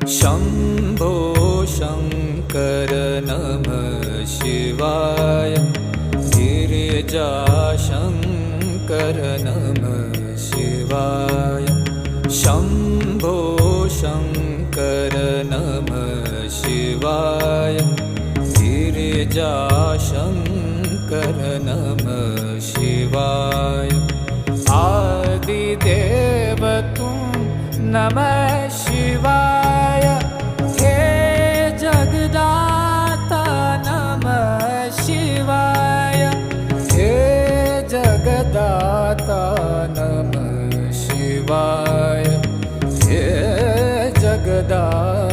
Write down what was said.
शम्भो शङ्कर नमः शिवाय। गिरिजाशङ्कर नमः शिवाय। शम्भो शङ्कर नमः शिवाय। गिरिजाशङ्कर नमः शिवाय। आदिदेव तुम नमः शिवाय। हे जगदाता नमः शिवाय। हे जगदाता नमः शिवाय। हे जगदाता